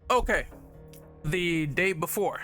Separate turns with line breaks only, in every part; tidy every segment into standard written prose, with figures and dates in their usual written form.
Okay, the day before.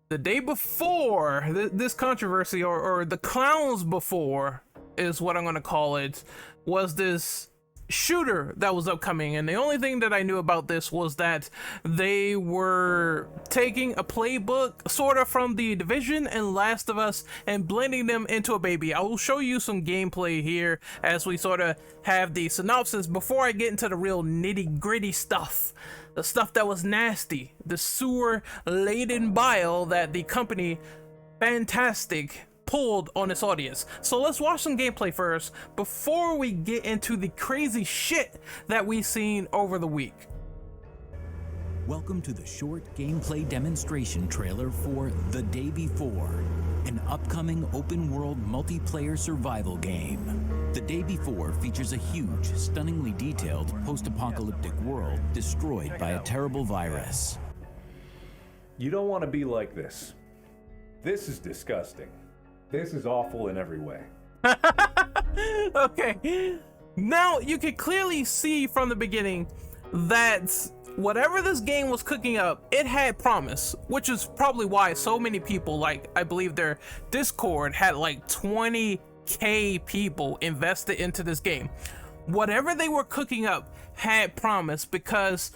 The day before this controversy, or the clowns before, is what I'm gonna call it, was this shooter that was upcoming. And the only thing that I knew about this was that they were taking a playbook sort of from The Division and Last of Us and blending them into a baby. I will show you some gameplay here as we sort of have the synopsis before I get into the real nitty gritty stuff. The stuff that was nasty, the sewer laden bile that the company Fantastic pulled on its audience. So let's watch some gameplay first before we get into the crazy shit that we've seen over the week.
Welcome to the short gameplay demonstration trailer for The Day Before, an upcoming open-world multiplayer survival game. The Day Before features a huge, stunningly detailed post-apocalyptic world destroyed by a terrible virus.
You don't want to be like this. This is disgusting. This is awful in every way.
Okay, now you can clearly see from the beginning that whatever this game was cooking up, it had promise, which is probably why so many people, like, I believe their Discord had like 20k people invested into this game. Whatever they were cooking up had promise, because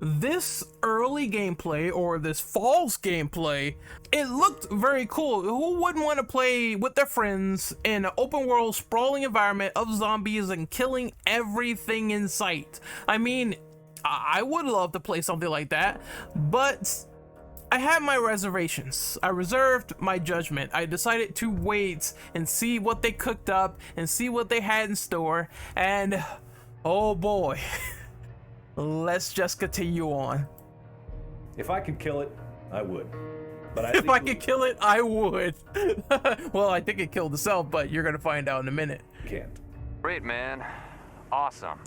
this early gameplay, or this false gameplay, it looked very cool. Who wouldn't want to play with their friends in an open world sprawling environment of zombies and killing everything in sight? I mean, I would love to play something like that, but I had my reservations. I reserved my judgment. I decided to wait and see what they cooked up and see what they had in store, and oh boy. Let's just continue on.
If I could kill it, I would. But
if I could kill it, I would. Well, I think it killed itself, but you're gonna find out in a minute.
Can't.
Great, man. Awesome.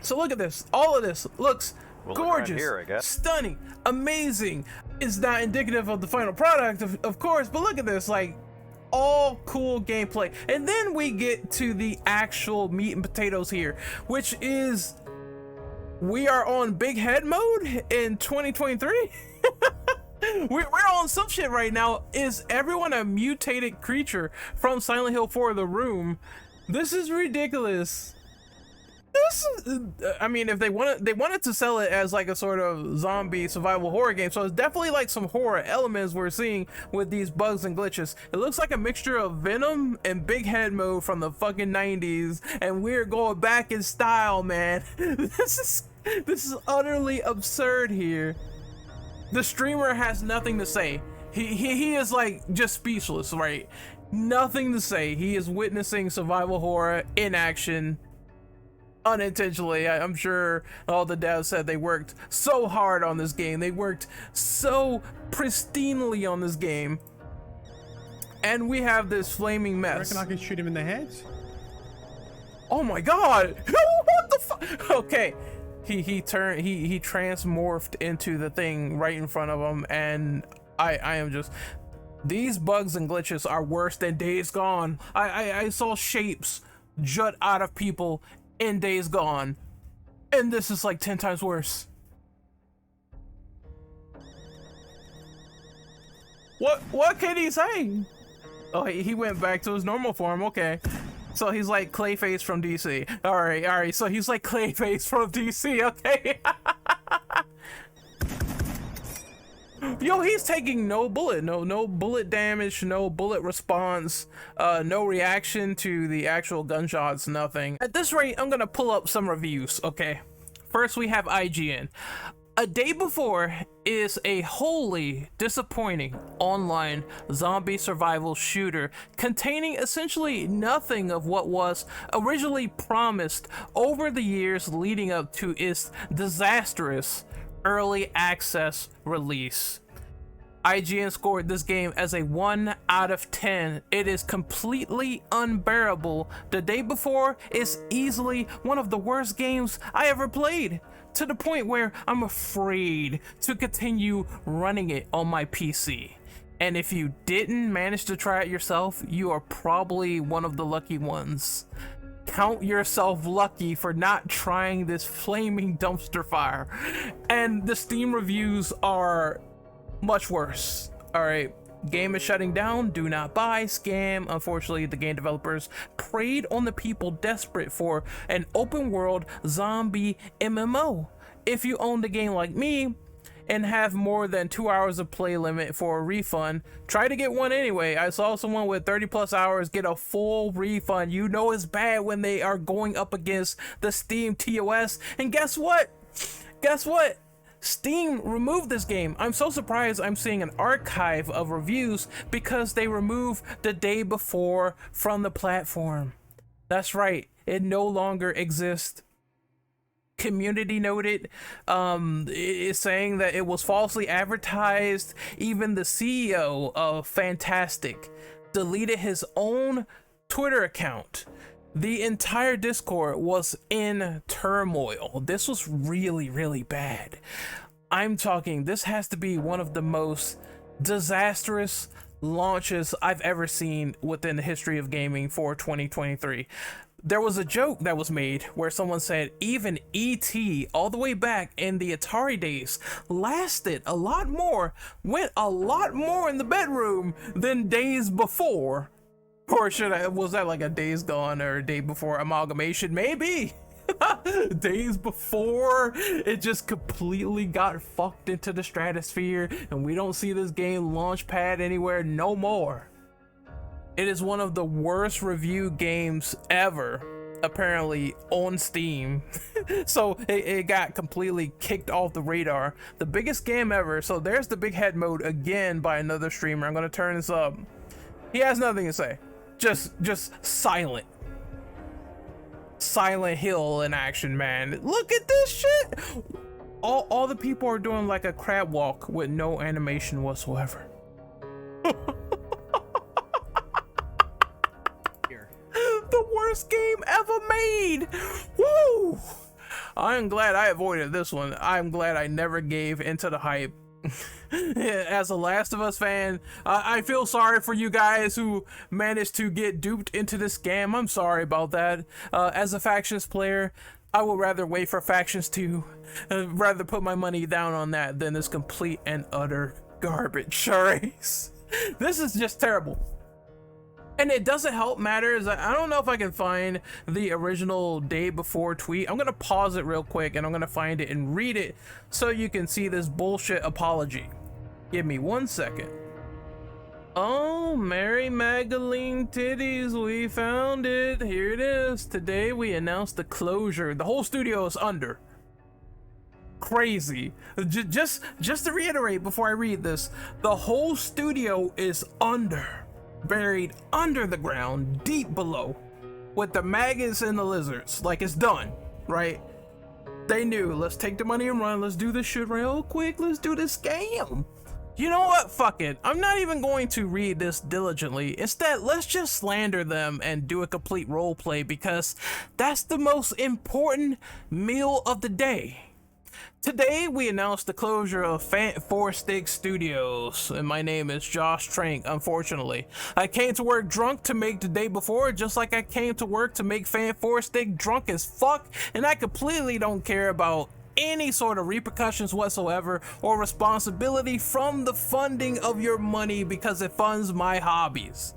So look at this. All of this looks gorgeous,
right here, I guess.
stunning, amazing. It's not indicative of the final product, of course, but look at this, like, all cool gameplay. And then we get to the actual meat and potatoes here, which is, we are on big head mode in 2023. We're on some shit right now. Is everyone a mutated creature from Silent Hill 4 The Room? This is ridiculous. This is, I mean, if they wanted to sell it as like a sort of zombie survival horror game, so it's definitely like some horror elements we're seeing with these bugs and glitches. It looks like a mixture of Venom and Big Head Mode from the fucking 90s, and we're going back in style, man. This is utterly absurd here. The streamer has nothing to say. He is like just speechless, right? Nothing to say. He is witnessing survival horror in action. Unintentionally. I'm sure all the devs said they worked so hard on this game. They worked so pristinely on this game. And we have this flaming mess.
I reckon I can shoot him in the head?
Oh my god! What the fuck? Okay. He transmorphed into the thing right in front of him, and I am just, these bugs and glitches are worse than Days Gone. I saw shapes jut out of people in Days Gone, and this is like 10 times worse. What can he say? Oh, he went back to his normal form. Okay, so he's like Clayface from DC. All right, so he's like Clayface from DC. Okay. Yo, he's taking no bullet, no bullet damage, no bullet response, no reaction to the actual gunshots, nothing. At this rate, I'm gonna pull up some reviews, okay? First, we have IGN. A Day Before is a wholly disappointing online zombie survival shooter containing essentially nothing of what was originally promised over the years leading up to its disastrous early access release. IGN scored this game as a 1 out of 10. It is completely unbearable. The Day Before is easily one of the worst games I ever played, to the point where I'm afraid to continue running it on my PC. And if you didn't manage to try it yourself, you are probably one of the lucky ones. count yourself lucky for not trying this flaming dumpster fire. And the Steam reviews are much worse. All right. Game is shutting down, do not buy, scam. Unfortunately, the game developers preyed on the people desperate for an open world zombie MMO. If you own the game like me and have more than 2 hours of play limit for a refund, try to get one anyway. I saw someone with 30 plus hours get a full refund. You know it's bad when they are going up against the Steam TOS. And guess what? Steam removed this game. I'm so surprised I'm seeing an archive of reviews because they removed the day before from the platform. That's right, it no longer exists. Community noted, is saying that it was falsely advertised. Even the CEO of Fantastic deleted his own Twitter account. The entire Discord was in turmoil. This was really, really bad. I'm talking, this has to be one of the most disastrous launches I've ever seen within the history of gaming for 2023. There was a joke that was made where someone said even E.T. all the way back in the Atari days lasted a lot more, went a lot more in the bedroom than days before. Or was that like a Days Gone or a Day Before amalgamation? Maybe. Days before it just completely got fucked into the stratosphere and we don't see this game launchpad anywhere no more. It is one of the worst review games ever, apparently, on Steam. So it got completely kicked off the radar. The biggest game ever. So there's the big head mode again by another streamer. I'm gonna turn this up. He has nothing to say. Just Silent Hill in action, man. Look at this shit. All the people are doing like a crab walk with no animation whatsoever. The worst game ever made. Woo! I'm glad I avoided this one. I'm glad I never gave into the hype. As a Last of Us fan, I feel sorry for you guys who managed to get duped into this scam. I'm sorry about that. As a Factions player, I would rather wait for Factions 2, rather put my money down on that than this complete and utter garbage. Alright, this is just terrible. And it doesn't help matters. I don't know if I can find the original Day Before tweet. I'm gonna pause it real quick and I'm gonna find it and read it so you can see this bullshit apology. Give me 1 second. Oh, Mary Magdalene titties, we found it. Here it is. Today we announced the closure. The whole studio is under. Crazy. Just to reiterate before I read this, the whole studio is under. Buried under the ground, deep below, with the maggots and the lizards. Like, it's done, right? They knew, let's take the money and run. Let's do this shit real quick. Let's do this scam. You know what? Fuck it. I'm not even going to read this diligently. Instead, let's just slander them and do a complete role play because that's the most important meal of the day. Today, we announced the closure of Four Stick Studios, and my name is Josh Trank, unfortunately. I came to work drunk to make the Day Before, just like I came to work to make Four Stick drunk as fuck, and I completely don't care about any sort of repercussions whatsoever or responsibility from the funding of your money because it funds my hobbies.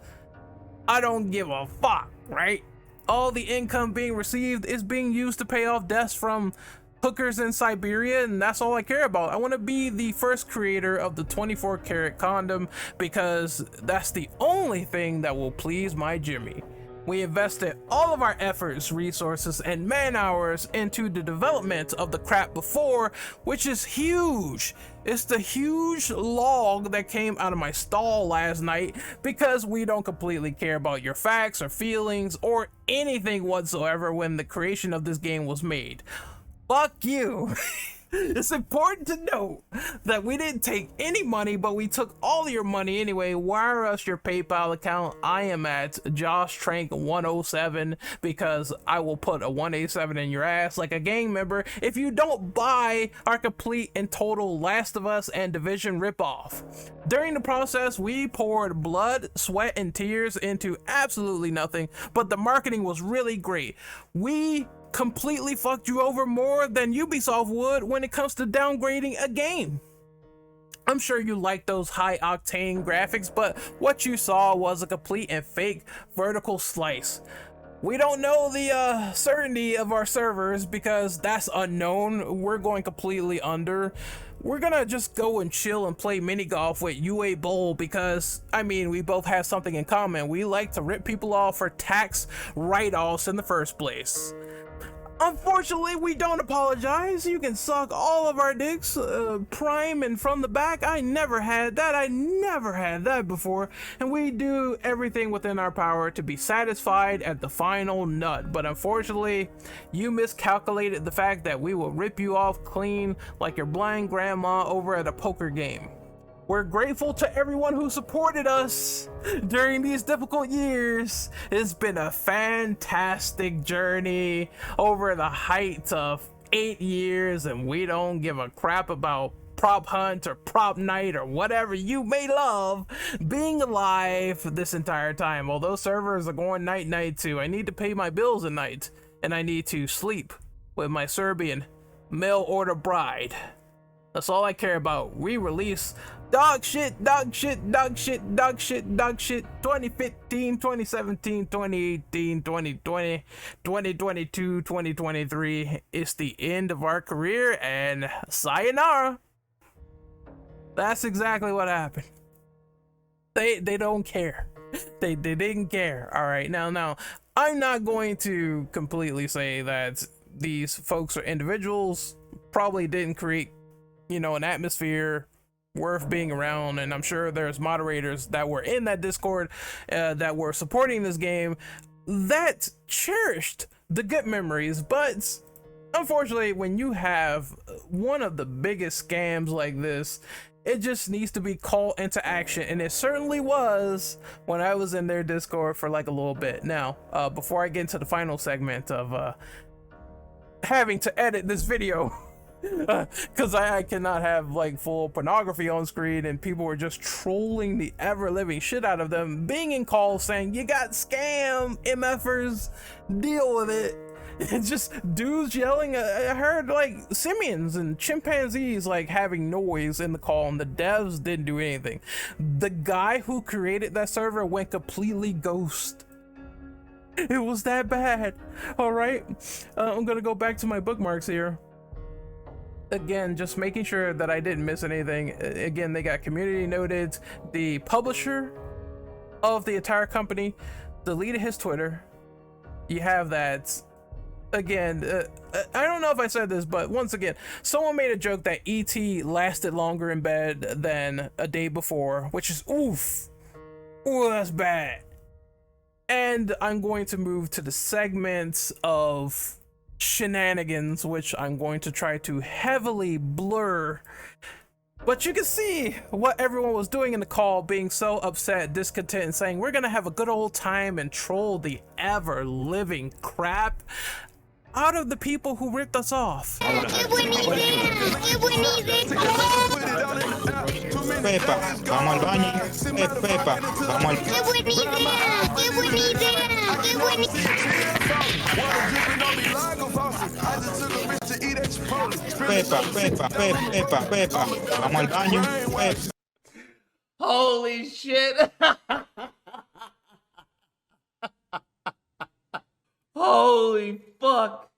I don't give a fuck, right? All the income being received is being used to pay off debts from hookers in Siberia, and that's all I care about. I want to be the first creator of the 24 karat condom because that's the only thing that will please my Jimmy. We invested all of our efforts, resources, and man hours into the development of the crap before, which is huge. It's the huge log that came out of my stall last night because we don't completely care about your facts or feelings or anything whatsoever when the creation of this game was made. Fuck you. It's important to note that we didn't take any money, but we took all your money anyway. Wire us your PayPal account. I am at JoshTrank107 because I will put a 187 in your ass like a gang member if you don't buy our complete and total Last of Us and Division ripoff. During the process, we poured blood, sweat, and tears into absolutely nothing, but the marketing was really great. We completely fucked you over more than Ubisoft would when it comes to downgrading a game. I'm sure you like those high octane graphics, but what you saw was a complete and fake vertical slice. We don't know the certainty of our servers because that's unknown. We're going completely under. We're gonna just go and chill and play mini golf with UA Bowl because, I mean, we both have something in common. We like to rip people off for tax write-offs in the first place. Unfortunately, we don't apologize. You can suck all of our dicks, prime and from the back. I never had that before. And we do everything within our power to be satisfied at the final nut. But unfortunately, you miscalculated the fact that we will rip you off clean like your blind grandma over at a poker game. We're grateful to everyone who supported us during these difficult years. It's been a fantastic journey over the height of 8 years, and we don't give a crap about prop hunt or prop night or whatever you may love being alive this entire time. Although servers are going night too, I need to pay my bills at night, and I need to sleep with my Serbian mail order bride. That's all I care about. We release dog shit 2015, 2017, 2018, 2020, 2022, 2023. It's the end of our career, and sayonara. That's exactly what happened. They don't care. They didn't care. All right, now I'm not going to completely say that these folks are individuals. Probably didn't create, an atmosphere worth being around, and I'm sure there's moderators that were in that Discord that were supporting this game that cherished the good memories. But unfortunately, when you have one of the biggest scams like this, it just needs to be called into action, and it certainly was when I was in their Discord for like a little bit. Now, before I get into the final segment of having to edit this video, because I cannot have like full pornography on screen, and people were just trolling the ever-living shit out of them, being in calls saying, "You got scam, MFers, deal with it." It's just dudes yelling. I heard like simians and chimpanzees like having noise in the call, and the devs didn't do anything. The guy who created that server went completely ghost. It was that bad. All right, I'm gonna go back to my bookmarks here. Again, just making sure that I didn't miss anything. Again, they got community noted. The publisher of the entire company deleted his Twitter. You have that. Again, I don't know if I said this, but once again, someone made a joke that ET lasted longer in bed than a day before, which is oof. Ooh, that's bad. And I'm going to move to the segments of shenanigans, which I'm going to try to heavily blur, but you can see what everyone was doing in the call, being so upset, discontent, and saying we're gonna have a good old time and troll the ever-living crap out of the people who ripped us off.
Pepa, vamos al baño. Pepa, vamos al Pepa, vamos al baño. Pepa.
Holy shit. Holy fuck.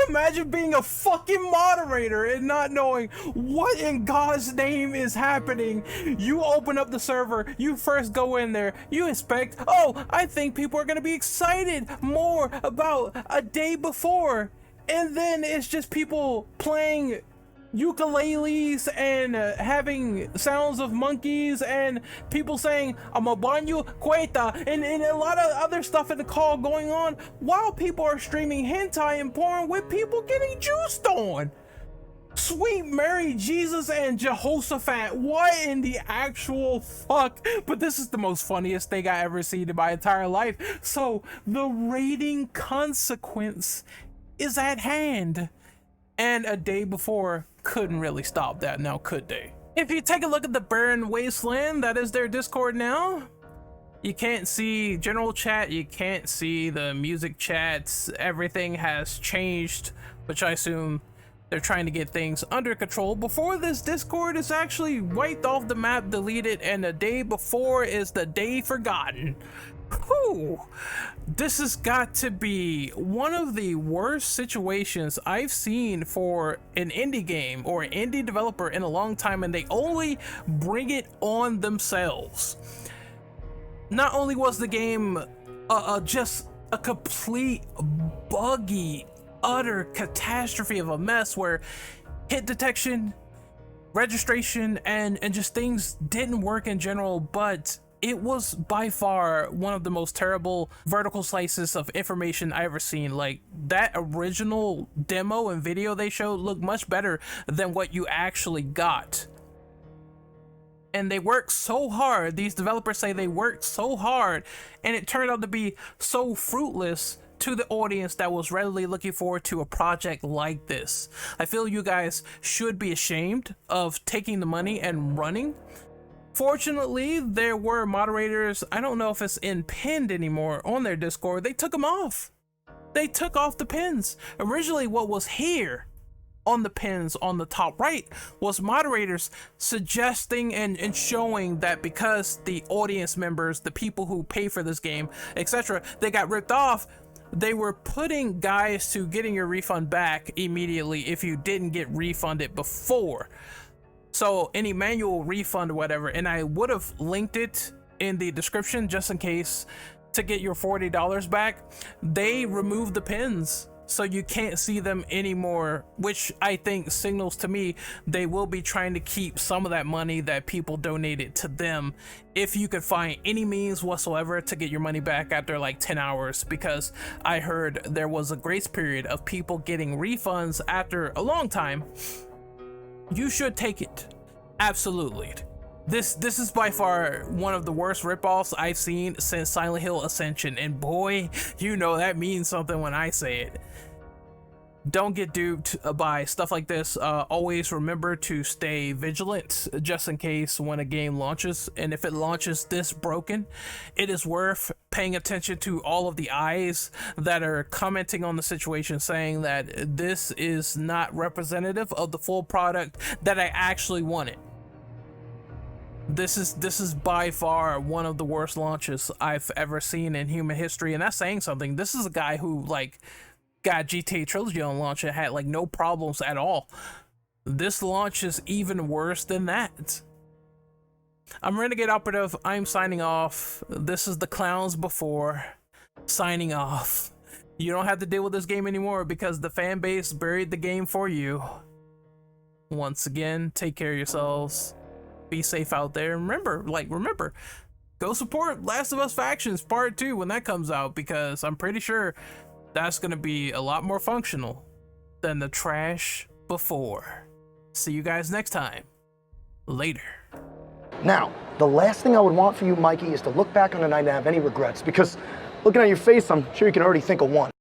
Imagine being a fucking moderator and not knowing what in God's name is happening. You open up the server, you first go in there, you expect, oh, I think people are gonna be excited more about a day before. And then it's just people playing ukuleles and having sounds of monkeys and people saying I'm a banyo cueta and a lot of other stuff in the call going on while people are streaming hentai and porn with people getting juiced on. Sweet Mary, Jesus, and Jehoshaphat. What in the actual fuck? But this is the most funniest thing I ever seen in my entire life. So the rating consequence is at hand. And a day before couldn't really stop that, now could they? If you take a look at the Barren Wasteland, that is their Discord now. You can't see general chat, you can't see the music chats, everything has changed, which I assume they're trying to get things under control. Before this, Discord is actually wiped off the map, deleted, and the day before is the day forgotten. Whew. This has got to be one of the worst situations I've seen for an indie game or an indie developer in a long time, and they only bring it on themselves. Not only was the game just a complete buggy, utter catastrophe of a mess where hit detection, registration, and just things didn't work in general, but it was by far one of the most terrible vertical slices of information I ever seen. Like, that original demo and video they showed looked much better than what you actually got. And they worked so hard, these developers say they worked so hard, and it turned out to be so fruitless to the audience that was readily looking forward to a project like this. I feel you guys should be ashamed of taking the money and running. Fortunately, there were moderators, I don't know if it's pinned anymore on their Discord, they took them off. They took off the pins. Originally, what was here on the pins on the top right was moderators suggesting and showing that because the audience members, the people who pay for this game, etc., they got ripped off, they were putting guys to getting your refund back immediately if you didn't get refunded before. So any manual refund or whatever, and I would have linked it in the description just in case, to get your $40 back. They removed the pins, so you can't see them anymore, which I think signals to me they will be trying to keep some of that money that people donated to them, if you could find any means whatsoever to get your money back after like 10 hours, because I heard there was a grace period of people getting refunds after a long time. You should take it, absolutely. This is by far one of the worst ripoffs I've seen since Silent Hill Ascension, and boy, you know that means something when I say it. Don't get duped by stuff like this. Always remember to stay vigilant just in case when a game launches, and if it launches this broken, it is worth paying attention to all of the eyes that are commenting on the situation, saying that this is not representative of the full product that I actually wanted. This is by far one of the worst launches I've ever seen in human history, and that's saying something. This is a guy who like got GTA Trilogy on launch and had like no problems at all. This launch is even worse than that. I'm Renegade Operative. I'm signing off. This is the Clowns Before signing off. You don't have to deal with this game anymore because the fan base buried the game for you. Once again, take care of yourselves. Be safe out there. And remember, go support Last of Us Factions Part 2 when that comes out, because I'm pretty sure that's going to be a lot more functional than the trash before. See you guys next time. Later.
Now, the last thing I would want for you, Mikey, is to look back on the night and have any regrets, because looking at your face, I'm sure you can already think of one.